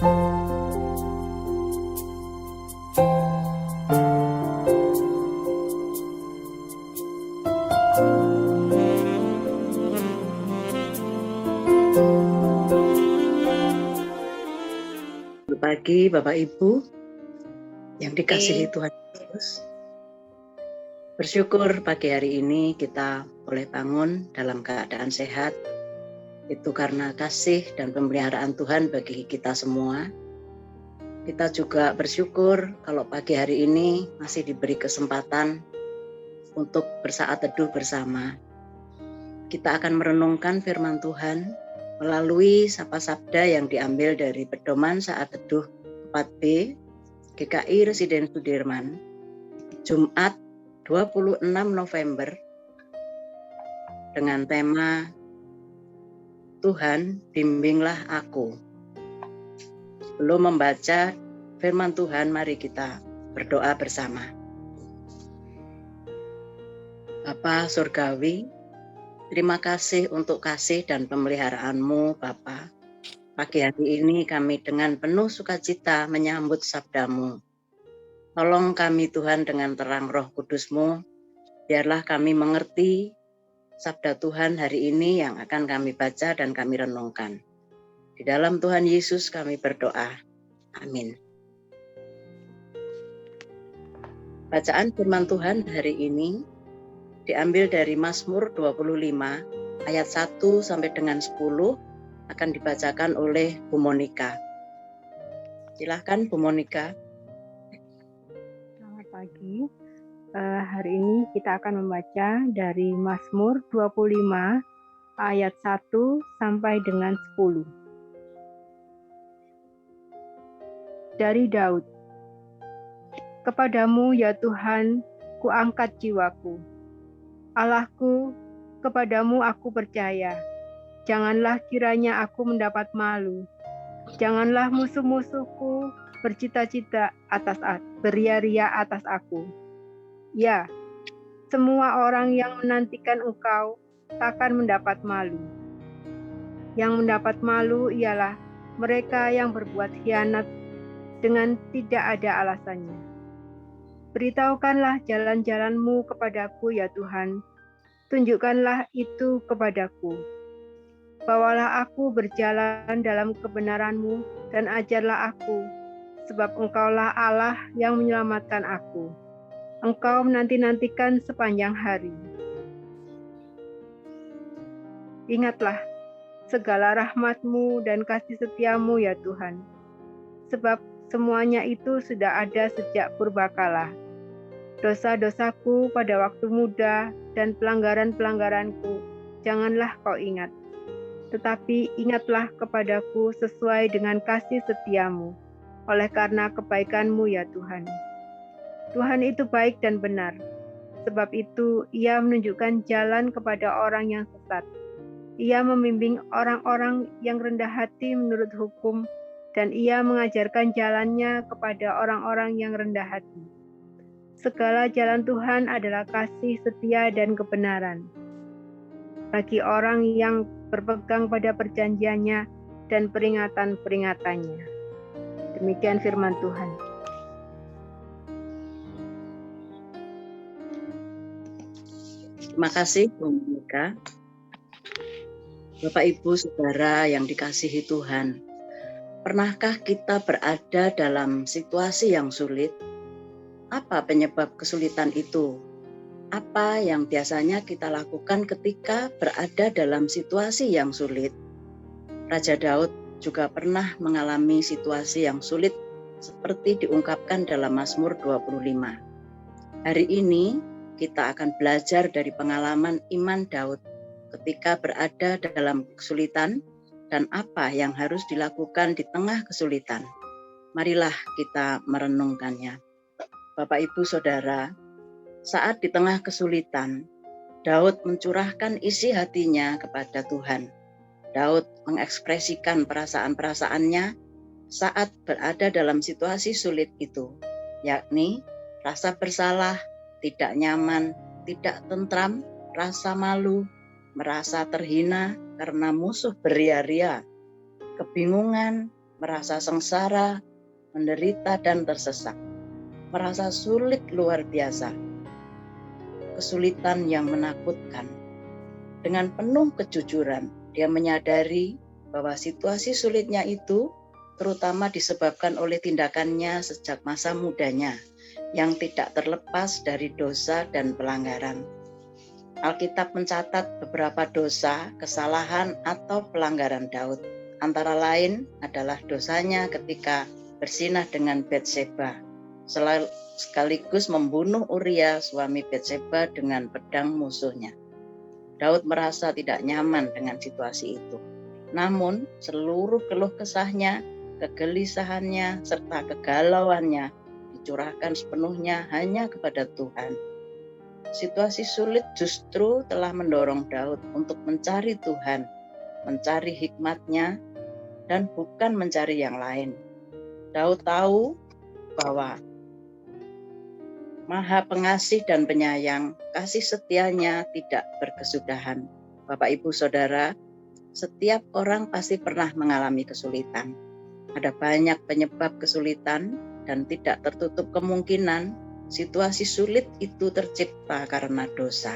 Selamat pagi Bapak Ibu yang dikasihi Tuhan Yesus. Bersyukur pagi hari ini kita boleh bangun dalam keadaan sehat. Itu karena kasih dan pemeliharaan Tuhan bagi kita semua. Kita juga bersyukur kalau pagi hari ini masih diberi kesempatan untuk bersaat teduh bersama. Kita akan merenungkan firman Tuhan melalui sabda yang diambil dari pedoman saat teduh 4B GKI Residen Sudirman, Jumat 26 November dengan tema Tuhan bimbinglah aku. Sebelum membaca firman Tuhan, mari kita berdoa bersama. Bapa Surgawi, terima kasih untuk kasih dan pemeliharaan-Mu, Bapa. Pagi hari ini kami dengan penuh sukacita menyambut sabda-Mu. Tolong kami Tuhan dengan terang Roh Kudus-Mu, biarlah kami mengerti sabda Tuhan hari ini yang akan kami baca dan kami renungkan. Di dalam Tuhan Yesus kami berdoa. Amin. Bacaan firman Tuhan hari ini diambil dari Mazmur 25 ayat 1 sampai dengan 10 akan dibacakan oleh Bu Monika. Silahkan Bu Monika. Selamat pagi. Hari ini kita akan membaca dari Mazmur 25 ayat 1 sampai dengan 10. Dari Daud. Kepadamu ya Tuhan, kuangkat jiwaku. Allahku, kepadamu aku percaya. Janganlah kiranya aku mendapat malu. Janganlah musuh-musuhku bercita-cita beria-ria atas aku. Ya, semua orang yang menantikan engkau takkan mendapat malu. Yang mendapat malu ialah mereka yang berbuat khianat dengan tidak ada alasannya. Beritahukanlah jalan-jalan-Mu kepadaku ya Tuhan. Tunjukkanlah itu kepadaku. Bawalah aku berjalan dalam kebenaran-Mu dan ajarlah aku, sebab Engkaulah Allah yang menyelamatkan aku. Engkau menanti-nantikan sepanjang hari. Ingatlah segala rahmat-Mu dan kasih setia-Mu ya Tuhan, sebab semuanya itu sudah ada sejak purbakala. Dosa-dosaku pada waktu muda dan pelanggaran-pelanggaranku janganlah kau ingat. Tetapi ingatlah kepadaku sesuai dengan kasih setia-Mu, oleh karena kebaikan-Mu ya Tuhan. Tuhan itu baik dan benar, sebab itu Ia menunjukkan jalan kepada orang yang sesat. Ia membimbing orang-orang yang rendah hati menurut hukum, dan Ia mengajarkan jalannya kepada orang-orang yang rendah hati. Segala jalan Tuhan adalah kasih setia dan kebenaran bagi orang yang berpegang pada perjanjiannya dan peringatan-peringatannya. Demikian firman Tuhan. Terima kasih Bu Monika. Bapak Ibu Saudara yang dikasihi Tuhan, pernahkah kita berada dalam situasi yang sulit? Apa penyebab kesulitan itu? Apa yang biasanya kita lakukan ketika berada dalam situasi yang sulit? Raja Daud juga pernah mengalami situasi yang sulit seperti diungkapkan dalam Mazmur 25. Hari ini kita akan belajar dari pengalaman iman Daud ketika berada dalam kesulitan dan apa yang harus dilakukan di tengah kesulitan. Marilah kita merenungkannya. Bapak Ibu Saudara, saat di tengah kesulitan, Daud mencurahkan isi hatinya kepada Tuhan. Daud mengekspresikan perasaan-perasaannya saat berada dalam situasi sulit itu, yakni rasa bersalah, tidak nyaman, tidak tentram, rasa malu, merasa terhina karena musuh beria-ria, kebingungan, merasa sengsara, menderita dan tersesat, merasa sulit luar biasa, kesulitan yang menakutkan. Dengan penuh kejujuran, dia menyadari bahwa situasi sulitnya itu terutama disebabkan oleh tindakannya sejak masa mudanya yang tidak terlepas dari dosa dan pelanggaran. Alkitab mencatat beberapa dosa, kesalahan, atau pelanggaran Daud. Antara lain adalah dosanya ketika berzinah dengan Batseba, sekaligus membunuh Uria, suami Batseba, dengan pedang musuhnya. Daud merasa tidak nyaman dengan situasi itu. Namun, seluruh keluh kesahnya, kegelisahannya, serta kegalauannya dicurahkan sepenuhnya hanya kepada Tuhan. Situasi sulit justru telah mendorong Daud untuk mencari Tuhan, mencari hikmat-Nya, dan bukan mencari yang lain. Daud tahu bahwa Maha Pengasih dan Penyayang, kasih setianya tidak berkesudahan. Bapak, Ibu, Saudara, setiap orang pasti pernah mengalami kesulitan. Ada banyak penyebab kesulitan dan tidak tertutup kemungkinan situasi sulit itu tercipta karena dosa,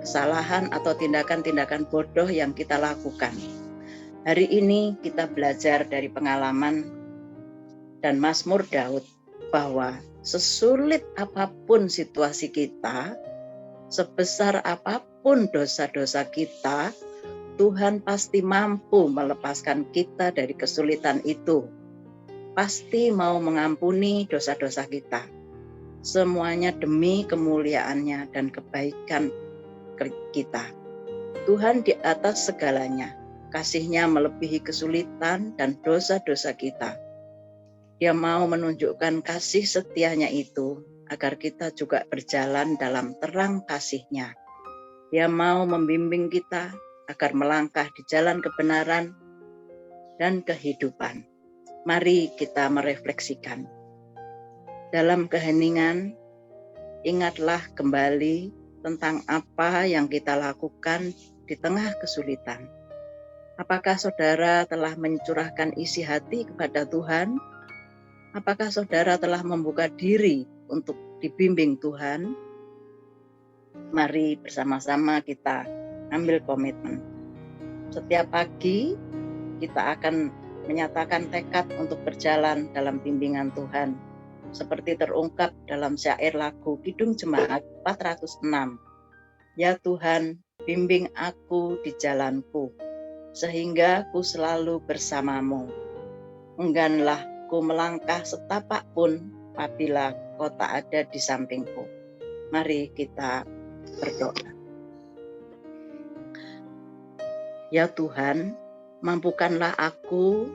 kesalahan atau tindakan-tindakan bodoh yang kita lakukan. Hari ini kita belajar dari pengalaman dan Mazmur Daud bahwa sesulit apapun situasi kita, sebesar apapun dosa-dosa kita, Tuhan pasti mampu melepaskan kita dari kesulitan itu. Pasti mau mengampuni dosa-dosa kita. Semuanya demi kemuliaan-Nya dan kebaikan kita. Tuhan di atas segalanya. Kasih-Nya melebihi kesulitan dan dosa-dosa kita. Dia mau menunjukkan kasih setianya itu agar kita juga berjalan dalam terang kasih-Nya. Dia mau membimbing kita agar melangkah di jalan kebenaran dan kehidupan. Mari kita merefleksikan. Dalam keheningan, ingatlah kembali tentang apa yang kita lakukan di tengah kesulitan. Apakah saudara telah mencurahkan isi hati kepada Tuhan? Apakah saudara telah membuka diri untuk dibimbing Tuhan? Mari bersama-sama kita ambil komitmen. Setiap pagi kita akan menyatakan tekad untuk berjalan dalam bimbingan Tuhan. Seperti terungkap dalam syair lagu Kidung Jemaat 406. Ya Tuhan, bimbing aku di jalanku, sehingga ku selalu bersamamu. Engganlah ku melangkah setapak pun apabila kau tak ada di sampingku. Mari kita berdoa. Ya Tuhan, mampukanlah aku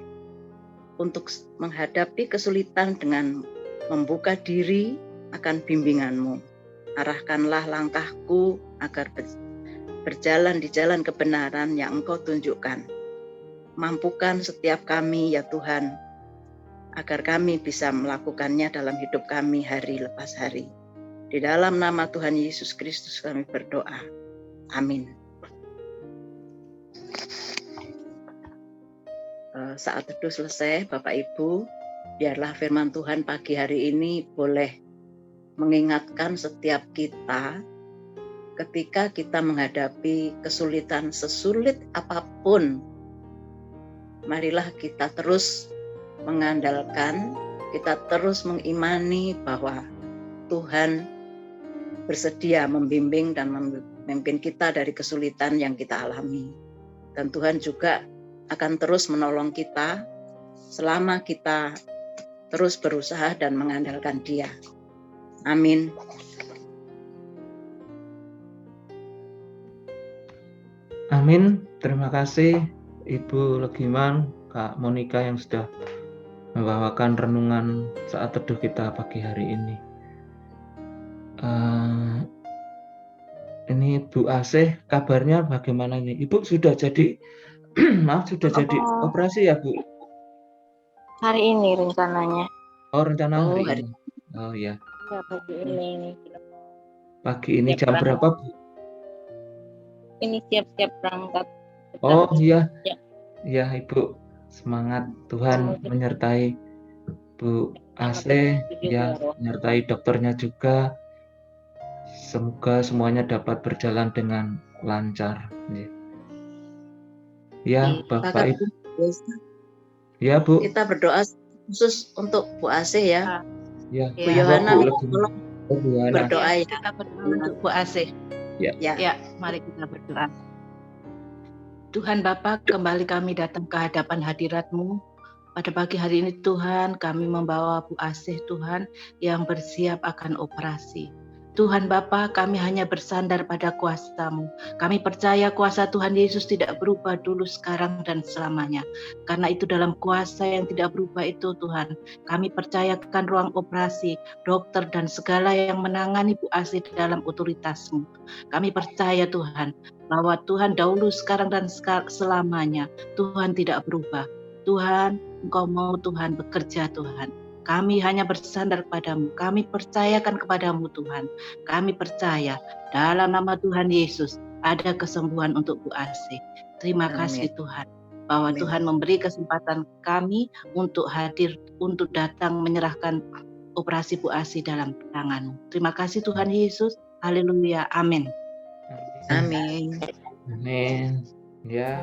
untuk menghadapi kesulitan dengan membuka diri akan bimbingan-Mu. Arahkanlah langkahku agar berjalan di jalan kebenaran yang Engkau tunjukkan. Mampukan setiap kami, ya Tuhan, agar kami bisa melakukannya dalam hidup kami hari lepas hari. Di dalam nama Tuhan Yesus Kristus kami berdoa. Amin. Saat teduh selesai, Bapak Ibu, biarlah firman Tuhan pagi hari ini boleh mengingatkan setiap kita ketika kita menghadapi kesulitan sesulit apapun. Marilah kita terus mengandalkan, kita terus mengimani bahwa Tuhan bersedia membimbing dan memimpin kita dari kesulitan yang kita alami. Dan Tuhan juga akan terus menolong kita selama kita terus berusaha dan mengandalkan Dia. Amin. Amin. Terima kasih Ibu Legiman, Kak Monika yang sudah membawakan renungan saat teduh kita pagi hari ini. Ini Bu Asih, kabarnya bagaimana ini? Ibu sudah jadi jadi operasi ya Bu? Hari ini rencananya. Oh, rencana hari ini. Oh ya. Ya, pagi ini. Pagi ini jam berapa Bu? Ini siap-siap berangkat. Oh iya. Ya Ibu. Semangat, Tuhan menyertai Bu AC, ya, menyertai dokternya juga. Semoga semuanya dapat berjalan dengan lancar. Ya, Bapak Ibu. Ya, Bu. Kita berdoa khusus untuk Bu AC ya. Ya, Bu Yohana tolong berdoa ya. Kita berdoa untuk Bu AC. Ya. Mari kita berdoa. Tuhan Bapa, kembali kami datang ke hadapan hadirat-Mu. Pada pagi hari ini Tuhan, kami membawa Bu Asih Tuhan yang bersiap akan operasi. Tuhan Bapa, kami hanya bersandar pada kuasa-Mu. Kami percaya kuasa Tuhan Yesus tidak berubah dulu, sekarang, dan selamanya. Karena itu dalam kuasa yang tidak berubah itu Tuhan, kami percayakan ruang operasi, dokter, dan segala yang menangani Bu Asih dalam otoritas-Mu. Kami percaya Tuhan, bahwa Tuhan dahulu, sekarang, dan selamanya, Tuhan tidak berubah. Tuhan, Engkau mau Tuhan bekerja Tuhan. Kami hanya bersandar kepadamu. Kami percayakan kepadamu Tuhan. Kami percaya dalam nama Tuhan Yesus ada kesembuhan untuk Bu Asih. Terima kasih Tuhan. Bahwa Tuhan memberi kesempatan kami untuk hadir, untuk datang menyerahkan operasi Bu Asih dalam tangan-Mu. Terima kasih Tuhan Yesus. Haleluya. Amin. Amin. Amin. Ya.